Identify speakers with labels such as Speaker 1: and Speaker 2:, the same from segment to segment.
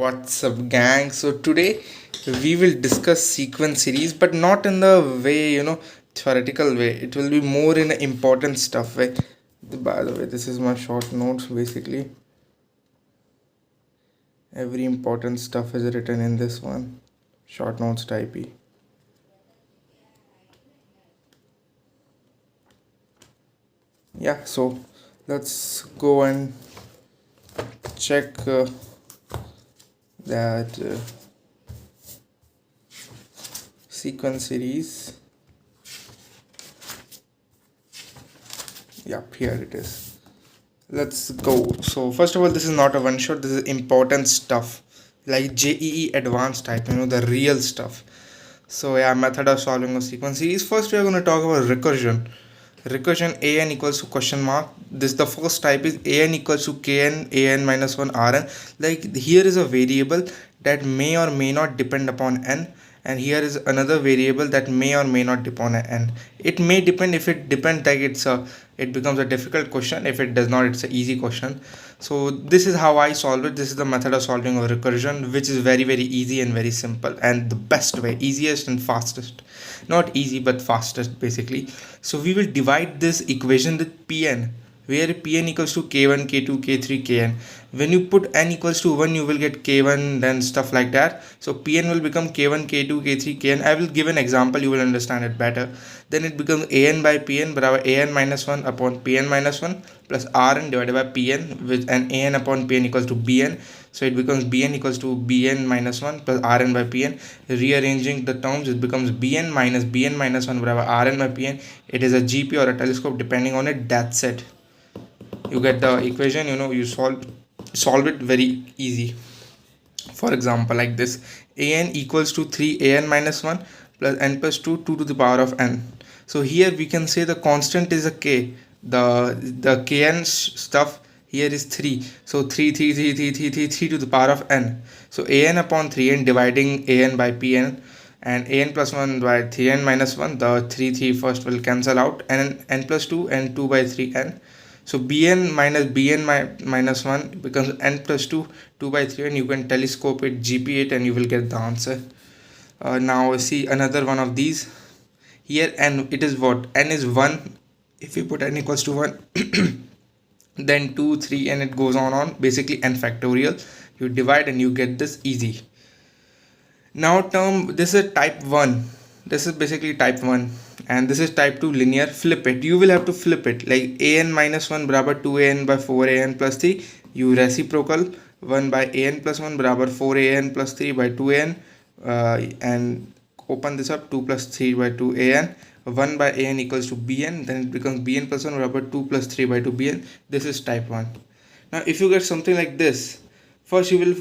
Speaker 1: What's up, gang? So today we will discuss sequence series, but not in the way theoretical way. It will be more in an important stuff way. By the way, this is my short notes. Basically, every important stuff is written in this one. Short notes type. Yeah. So let's go and check that sequence series. Yep, here it is. Let's go. So first of all, this is not a one shot. This is important stuff like JEE advanced type, the real stuff. So yeah, method of solving a sequence series. First we are going to talk about recursion. Recursion an equals to question mark. This the first type is an equals to kn an minus 1 rn. Like here is a variable that may or may not depend upon n, and here is another variable that may or may not depend on n. It may depend. If it depends, like it becomes a difficult question. If it does not, it's an easy question. So this is how I solve it. This is the method of solving a recursion, which is very easy and very simple, and the best way, easiest and fastest. Not easy but fastest basically. So we will divide this equation with Pn, where Pn equals to k1, k2, k3, kn. When you put n equals to 1, you will get k1, then stuff like that. So Pn will become k1, k2, k3, kn. I will give an example, you will understand it better. Then it becomes an by Pn barabar an minus 1 upon Pn minus 1 plus Rn divided by Pn, with an an upon Pn equals to Bn. So it becomes Bn equals to Bn minus 1 plus Rn by Pn. Rearranging the terms, it becomes Bn minus 1 barabar Rn by Pn. It is a GP or a telescope depending on it. That's it. You get the equation. You solve it very easy. For example, like this, an equals to 3 an minus 1 plus n plus 2 2 to the power of n. So here we can say the constant is a k. The kn stuff here is 3. So 3 3 3 3 3 3 3 to the power of n. So an upon 3n dividing an by pn, and an plus 1 by 3n minus 1, the 3 3 first will cancel out, and n plus 2 and 2 by 3n. So bn minus bn minus 1 becomes n plus 2, 2 by 3, and you can telescope it, GP it, and you will get the answer. Now see another one of these. Here n, it is what? N is 1. If we put n equals to 1, then 2, 3, and it goes on. Basically n factorial. You divide and you get this easy. Now this is type 1. This is basically type 1, and this is type 2 linear. Flip it. You will have to flip it, like an minus 1 barabar 2an by 4an plus 3. You reciprocal 1 by an plus 1 barabar 4an plus 3 by 2an, and open this up, 2 plus 3 by 2an. 1 by an equals to bn, then it becomes bn plus 1 barabar 2 plus 3 by 2 bn. This is type 1. Now if you get something like this, first you will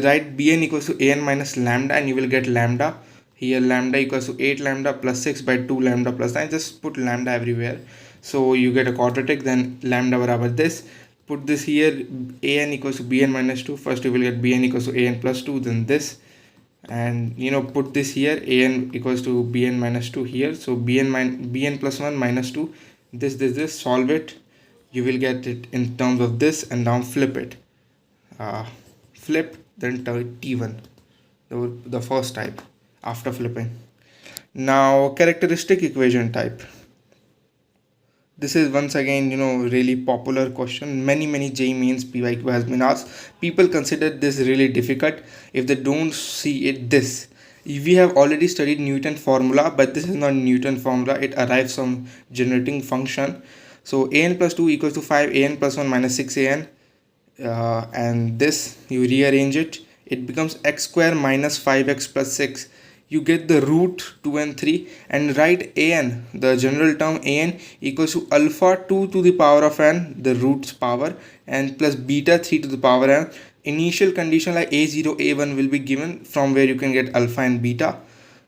Speaker 1: write bn equals to an minus lambda, and you will get lambda. Here lambda equals to 8 lambda plus 6 by 2 lambda plus 9. Just put lambda everywhere. So you get a quadratic, then lambda barabar this. Put this here, an equals to bn minus 2. First you will get bn equals to an plus 2, then this. And put this here, an equals to bn minus 2 here. So bn plus 1 minus 2. This. Solve it. You will get it in terms of this, and now flip it. Flip, then T1, the first type after flipping. Now characteristic equation type. This is once again really popular question. Many JEE mains PYQ has been asked. People consider this really difficult if they don't see it. This, we have already studied Newton formula, but this is not Newton formula. It arrives from generating function. So an plus 2 equals to 5, an plus 1 minus 6an, and this you rearrange it, it becomes x square minus 5x plus 6. You get the root 2 and 3, and write an, the general term an equals to alpha 2 to the power of n, the root's power, and plus beta 3 to the power n. Initial condition like a0 a1 will be given, from where you can get alpha and beta.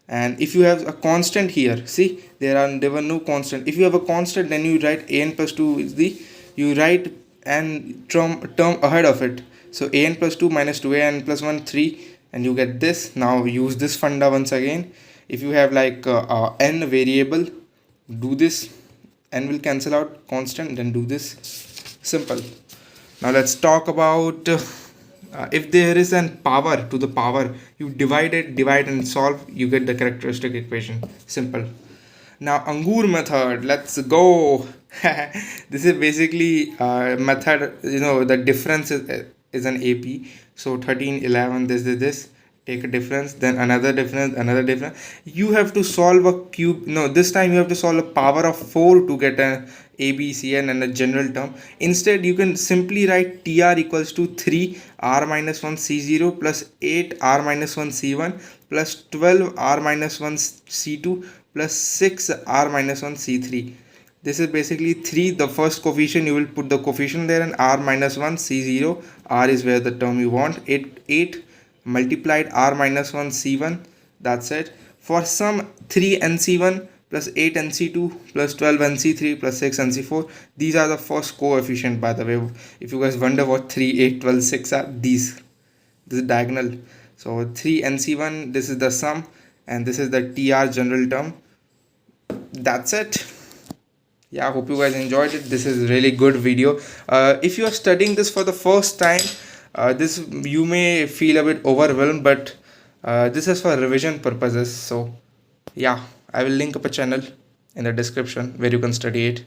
Speaker 1: And if you have a constant here, see there were no constant. If you have a constant, then you write an plus 2 is you write an term ahead of it. So an plus 2 minus 2an plus 1 3, and you get this. Now use this funda once again. If you have like n variable, do this, n will cancel out constant, then do this. Simple. Now let's talk about If there is an power to the power, you divide it, divide and solve, you get the characteristic equation. Simple. Now Angur method, let's go. This is basically method, the difference is an AP. So 13, 11, this, take a difference, then another difference, another difference. You have to solve a cube. No, this time you have to solve a power of 4 to get a ABCN and a general term. Instead, you can simply write TR equals to 3 R minus 1 C0 plus 8 R minus 1 C1 plus 12 R minus 1 C2 plus 6 R minus 1 C3. This is basically 3, the first coefficient, you will put the coefficient there, and R minus 1 C0, R is where the term you want, 8 multiplied R minus 1 C1, that's it. For some 3 NC1 plus 8 NC2 plus 12 NC3 plus 6 NC4, these are the first coefficient, by the way. If you guys wonder what 3, 8, 12, 6 are, these. This is diagonal. So 3 NC1, this is the sum, and this is the TR general term. That's it. Yeah, I hope you guys enjoyed it. This is really good video. If you are studying this for the first time, this you may feel a bit overwhelmed, but this is for revision purposes. So yeah, I will link up a channel in the description where you can study it.